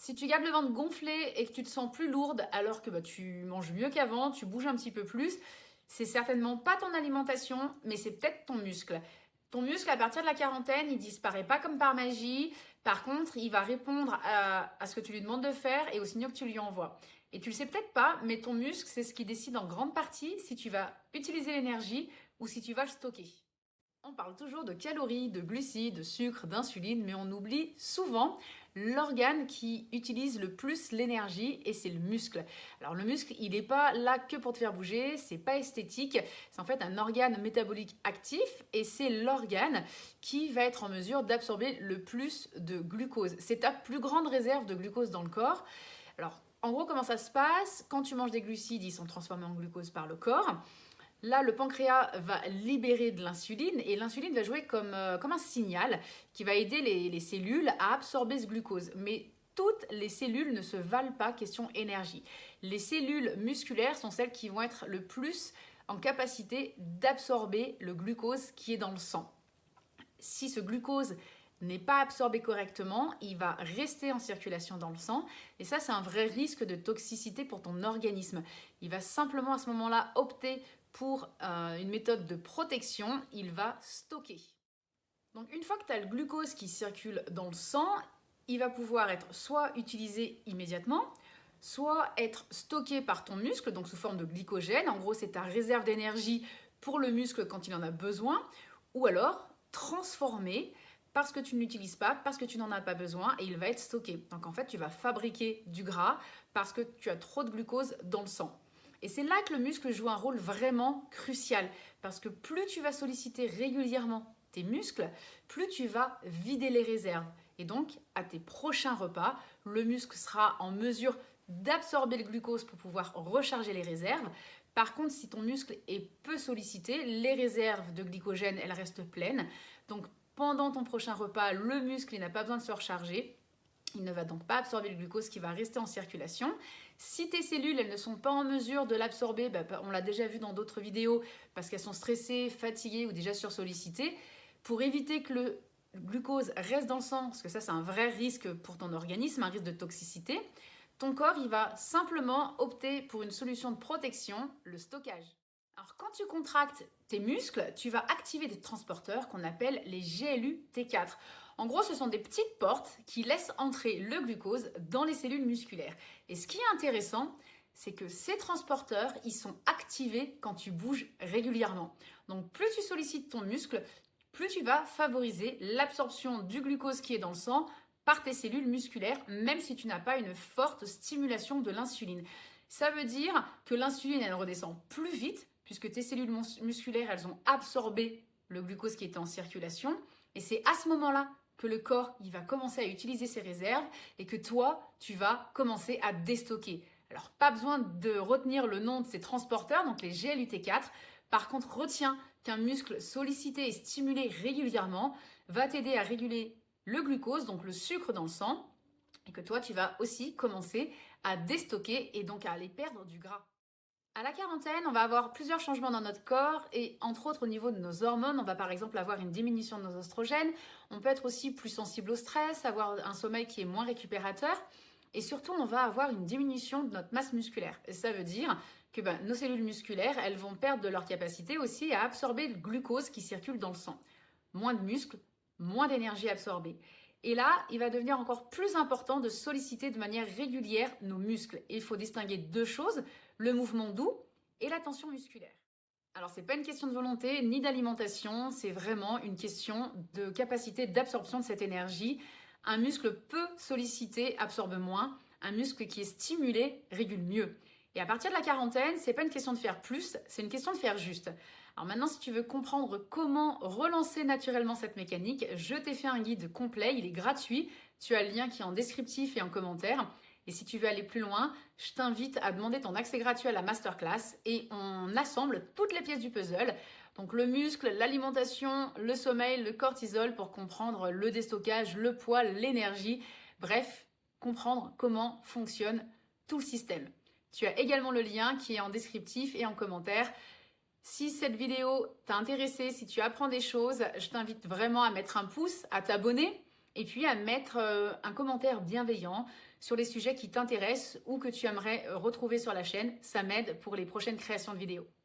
Si tu gardes le ventre gonflé et que tu te sens plus lourde alors que tu manges mieux qu'avant, tu bouges un petit peu plus, c'est certainement pas ton alimentation, mais c'est peut-être ton muscle. Ton muscle, à partir de la quarantaine, il disparaît pas comme par magie. Par contre, il va répondre à ce que tu lui demandes de faire et aux signaux que tu lui envoies. Et tu le sais peut-être pas, mais ton muscle, c'est ce qui décide en grande partie si tu vas utiliser l'énergie ou si tu vas le stocker. On parle toujours de calories, de glucides, de sucre, d'insuline, mais on oublie souvent l'organe qui utilise le plus l'énergie et c'est le muscle. Alors le muscle, il n'est pas là que pour te faire bouger, c'est pas esthétique, c'est en fait un organe métabolique actif et c'est l'organe qui va être en mesure d'absorber le plus de glucose. C'est ta plus grande réserve de glucose dans le corps. Alors en gros, comment ça se passe? Quand tu manges des glucides, ils sont transformés en glucose par le corps. Là, le pancréas va libérer de l'insuline et l'insuline va jouer comme un signal qui va aider les cellules à absorber ce glucose. Mais toutes les cellules ne se valent pas question énergie. Les cellules musculaires sont celles qui vont être le plus en capacité d'absorber le glucose qui est dans le sang. Si ce glucose n'est pas absorbé correctement, il va rester en circulation dans le sang et ça c'est un vrai risque de toxicité pour ton organisme. Il va simplement à ce moment-là opter pour une méthode de protection, il va stocker. Donc une fois que tu as le glucose qui circule dans le sang, il va pouvoir être soit utilisé immédiatement, soit être stocké par ton muscle, donc sous forme de glycogène. En gros, c'est ta réserve d'énergie pour le muscle quand il en a besoin, ou alors transformé parce que tu ne l'utilises pas, parce que tu n'en as pas besoin et il va être stocké. Donc en fait, tu vas fabriquer du gras parce que tu as trop de glucose dans le sang. Et c'est là que le muscle joue un rôle vraiment crucial parce que plus tu vas solliciter régulièrement tes muscles, plus tu vas vider les réserves. Et donc, à tes prochains repas, le muscle sera en mesure d'absorber le glucose pour pouvoir recharger les réserves. Par contre, si ton muscle est peu sollicité, les réserves de glycogène, elles restent pleines. Donc, pendant ton prochain repas, le muscle n'a pas besoin de se recharger. Il ne va donc pas absorber le glucose qui va rester en circulation. Si tes cellules elles ne sont pas en mesure de l'absorber, on l'a déjà vu dans d'autres vidéos, parce qu'elles sont stressées, fatiguées ou déjà sursollicitées, pour éviter que le glucose reste dans le sang, parce que ça c'est un vrai risque pour ton organisme, un risque de toxicité, ton corps il va simplement opter pour une solution de protection, le stockage. Alors quand tu contractes tes muscles, tu vas activer des transporteurs qu'on appelle les GLUT4. En gros, ce sont des petites portes qui laissent entrer le glucose dans les cellules musculaires. Et ce qui est intéressant, c'est que ces transporteurs, ils sont activés quand tu bouges régulièrement. Donc plus tu sollicites ton muscle, plus tu vas favoriser l'absorption du glucose qui est dans le sang par tes cellules musculaires, même si tu n'as pas une forte stimulation de l'insuline. Ça veut dire que l'insuline, elle redescend plus vite, puisque tes cellules musculaires, elles ont absorbé le glucose qui était en circulation. Et c'est à ce moment-là que le corps il va commencer à utiliser ses réserves et que toi, tu vas commencer à déstocker. Alors, pas besoin de retenir le nom de ces transporteurs, donc les GLUT4. Par contre, retiens qu'un muscle sollicité et stimulé régulièrement va t'aider à réguler le glucose, donc le sucre dans le sang, et que toi, tu vas aussi commencer à déstocker et donc à aller perdre du gras. À la quarantaine, on va avoir plusieurs changements dans notre corps et entre autres au niveau de nos hormones, on va par exemple avoir une diminution de nos oestrogènes, on peut être aussi plus sensible au stress, avoir un sommeil qui est moins récupérateur et surtout on va avoir une diminution de notre masse musculaire. Et ça veut dire que nos cellules musculaires, elles vont perdre de leur capacité aussi à absorber le glucose qui circule dans le sang. Moins de muscles, moins d'énergie absorbée. Et là, il va devenir encore plus important de solliciter de manière régulière nos muscles. Et il faut distinguer deux choses, le mouvement doux et la tension musculaire. Alors, ce n'est pas une question de volonté ni d'alimentation, c'est vraiment une question de capacité d'absorption de cette énergie. Un muscle peu sollicité absorbe moins, un muscle qui est stimulé régule mieux. Et à partir de la quarantaine, ce n'est pas une question de faire plus, c'est une question de faire juste. Alors maintenant, si tu veux comprendre comment relancer naturellement cette mécanique, je t'ai fait un guide complet, il est gratuit. Tu as le lien qui est en descriptif et en commentaire. Et si tu veux aller plus loin, je t'invite à demander ton accès gratuit à la masterclass et on assemble toutes les pièces du puzzle. Donc le muscle, l'alimentation, le sommeil, le cortisol pour comprendre le déstockage, le poids, l'énergie. Bref, comprendre comment fonctionne tout le système. Tu as également le lien qui est en descriptif et en commentaire. Si cette vidéo t'a intéressé, si tu apprends des choses, je t'invite vraiment à mettre un pouce, à t'abonner et puis à mettre un commentaire bienveillant sur les sujets qui t'intéressent ou que tu aimerais retrouver sur la chaîne. Ça m'aide pour les prochaines créations de vidéos.